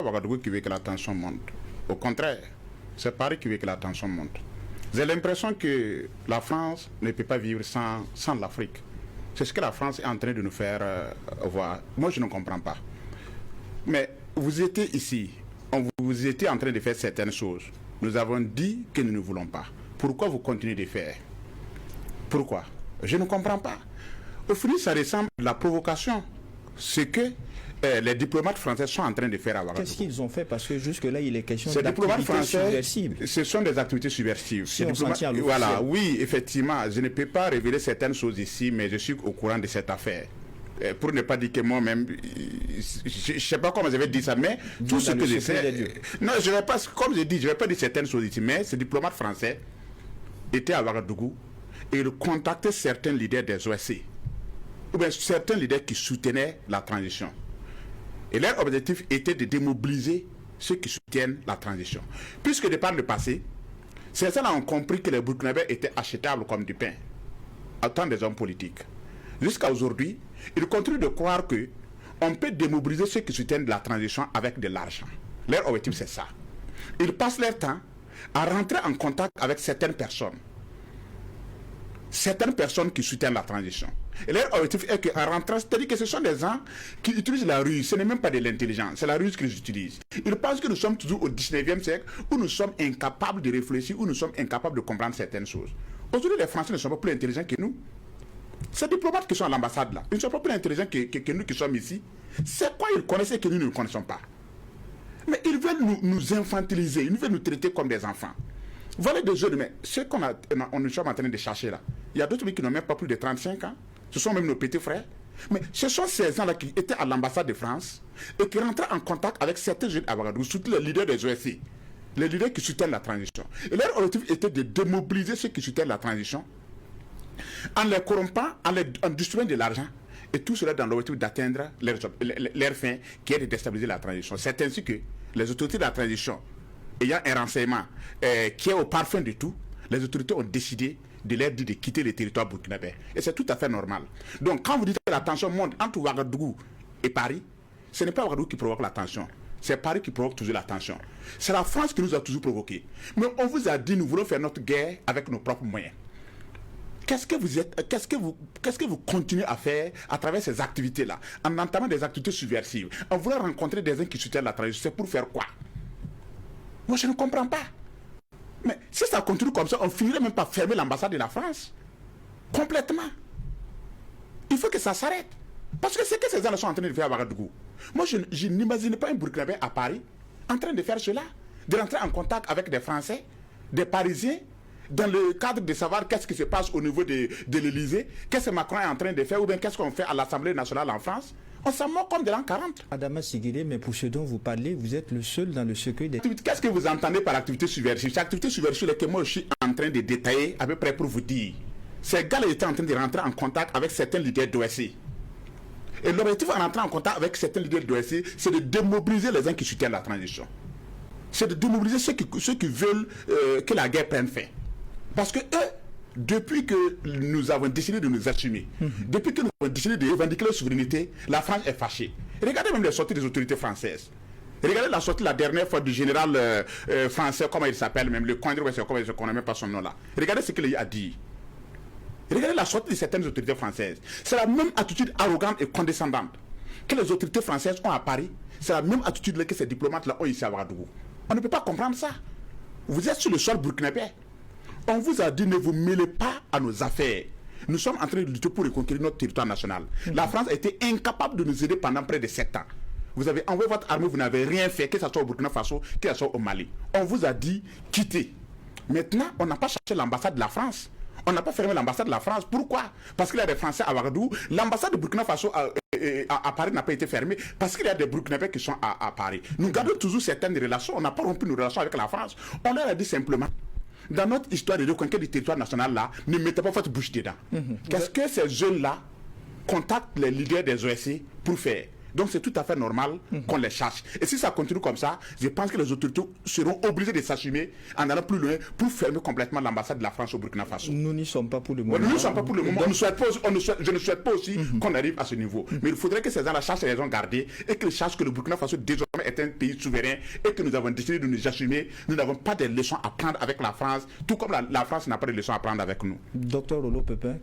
Ouagadougou qui veut que la tension monte. Au contraire, c'est Paris qui veut que la tension monte. J'ai l'impression que la France ne peut pas vivre sans l'Afrique. C'est ce que la France est en train de nous faire voir. Moi, je ne comprends pas. Mais vous étiez ici, vous étiez en train de faire certaines choses. Nous avons dit que nous ne voulons pas. Pourquoi vous continuez de faire? Pourquoi? Je ne comprends pas. Au final, ça ressemble à la provocation. Ce que les diplomates français sont en train de faire à Ouagadougou. Qu'est-ce qu'ils ont fait? Parce que jusque-là, il est question d'activités subversives. Ce sont des activités subversives. Si on s'en tient à l'officiel. Voilà, oui, effectivement, je ne peux pas révéler certaines choses ici, mais je suis au courant de cette affaire. Pour ne pas dire que moi-même, je ne sais pas comment je vais dire ça, mais tout ce que je sais... Non, je ne vais pas, comme je dis, je ne vais pas dire certaines choses ici, mais ces diplomates français étaient à Ouagadougou et ils contactaient certains leaders des OSC, ou bien certains leaders qui soutenaient la transition. Et leur objectif était de démobiliser ceux qui soutiennent la transition. Puisque de par le passé, certains ont compris que les Burkinabés étaient achetables comme du pain, en tant des hommes politiques. Jusqu'à aujourd'hui, ils continuent de croire que on peut démobiliser ceux qui soutiennent la transition avec de l'argent. Leur objectif, c'est ça. Ils passent leur temps à rentrer en contact avec certaines personnes qui soutiennent la transition. Et leur objectif est qu'en rentrant, c'est-à-dire que ce sont des gens qui utilisent la ruse, ce n'est même pas de l'intelligence, c'est la ruse qu'ils utilisent. Ils pensent que nous sommes toujours au 19e siècle, où nous sommes incapables de réfléchir, où nous sommes incapables de comprendre certaines choses. Aujourd'hui, les Français ne sont pas plus intelligents que nous. Ces diplomates qui sont à l'ambassade là, ils ne sont pas plus intelligents que nous qui sommes ici. C'est quoi ils connaissent et que nous ne connaissons pas? Mais ils veulent nous infantiliser, ils veulent nous traiter comme des enfants. Voilà des jeunes, mais ce qu'on nous sommes en train de chercher là, il y a d'autres qui n'ont même pas plus de 35 ans. Ce sont même nos petits frères. Mais ce sont ces gens-là qui étaient à l'ambassade de France et qui rentraient en contact avec certains jeunes à Ouagadougou, surtout les leaders des OSC, les leaders qui soutiennent la transition. Et leur objectif était de démobiliser ceux qui soutiennent la transition en les corrompant, en distribuant de l'argent. Et tout cela dans l'objectif d'atteindre leur fin, qui est de déstabiliser la transition. C'est ainsi que les autorités de la transition, ayant un renseignement qui est au parfum de tout, les autorités ont décidé de leur dire de quitter le territoire burkinabé. Et c'est tout à fait normal. Donc quand vous dites que la tension monte entre Ouagadougou et Paris, ce n'est pas Ouagadougou qui provoque la tension. C'est Paris qui provoque toujours la tension. C'est la France qui nous a toujours provoqué. Mais on vous a dit nous voulons faire notre guerre avec nos propres moyens. Qu'est-ce que vous continuez à faire à travers ces activités-là, en entamant des activités subversives, en voulant rencontrer des gens qui soutiennent la transition? C'est pour faire quoi? Moi, je ne comprends pas. Mais si ça continue comme ça, on finirait même par fermer l'ambassade de la France. Complètement. Il faut que ça s'arrête. Parce que c'est que ces gens-là sont en train de faire à Ouagadougou. Moi, je n'imagine pas un Burkinabé à Paris en train de faire cela, de rentrer en contact avec des Français, des Parisiens, dans le cadre de savoir qu'est-ce qui se passe au niveau de l'Élysée, qu'est-ce que Macron est en train de faire, ou bien qu'est-ce qu'on fait à l'Assemblée nationale en France. On s'en moque comme de l'an 40. Adama Sigile, mais pour ce dont vous parlez, vous êtes le seul dans le cercueil des... Qu'est-ce que vous entendez par activité subversive? Cette activité subversive que moi je suis en train de détailler à peu près pour vous dire. Ces gars-là étaient en train de rentrer en contact avec certains leaders d'OSC. Et l'objectif en rentrant en contact avec certains leaders d'OSC, c'est de démobiliser les gens qui soutiennent la transition. C'est de démobiliser ceux qui veulent que la guerre prenne fin. Parce que eux, depuis que nous avons décidé de nous assumer, depuis que nous avons décidé de revendiquer la souveraineté, la France est fâchée. Regardez même les sorties des autorités françaises. Regardez la sortie la dernière fois du général français, comment il s'appelle même, le Condé, comment il ne connaît même pas son nom là. Regardez ce qu'il a dit. Regardez la sortie de certaines autorités françaises. C'est la même attitude arrogante et condescendante que les autorités françaises ont à Paris. C'est la même attitude que ces diplomates-là ont ici à Ouagadougou. On ne peut pas comprendre ça. Vous êtes sur le sol burkinabé. On vous a dit ne vous mêlez pas à nos affaires. Nous sommes en train de lutter pour reconquérir notre territoire national. La France a été incapable de nous aider pendant près de 7 ans. Vous avez envoyé votre armée, vous n'avez rien fait, que ce soit au Burkina Faso, que ce soit au Mali. On vous a dit quittez. Maintenant, on n'a pas cherché l'ambassade de la France. On n'a pas fermé l'ambassade de la France. Pourquoi? Parce qu'il y a des Français à Ouagadougou. L'ambassade de Burkina Faso à Paris n'a pas été fermée parce qu'il y a des Burkinabés qui sont à Paris. Nous gardons toujours certaines relations. On n'a pas rompu nos relations avec la France. On leur a dit simplement, dans notre histoire de reconquête du territoire national là, ne mettez pas votre bouche dedans. Qu'est-ce que ces jeunes-là contactent les leaders des OSC pour faire? Donc c'est tout à fait normal qu'on les cherche. Et si ça continue comme ça, je pense que les autorités seront obligées de s'assumer en allant plus loin pour fermer complètement l'ambassade de la France au Burkina Faso. Nous n'y sommes pas pour le moment. Nous n'y sommes pas pour le moment. Je ne souhaite pas aussi qu'on arrive à ce niveau. Mais il faudrait que ces gens-là cherchent les raisons gardées et qu'ils sachent que le Burkina Faso désormais est un pays souverain et que nous avons décidé de nous assumer, nous n'avons pas de leçons à prendre avec la France, tout comme la France n'a pas de leçons à prendre avec nous. Docteur Rollo Pépin,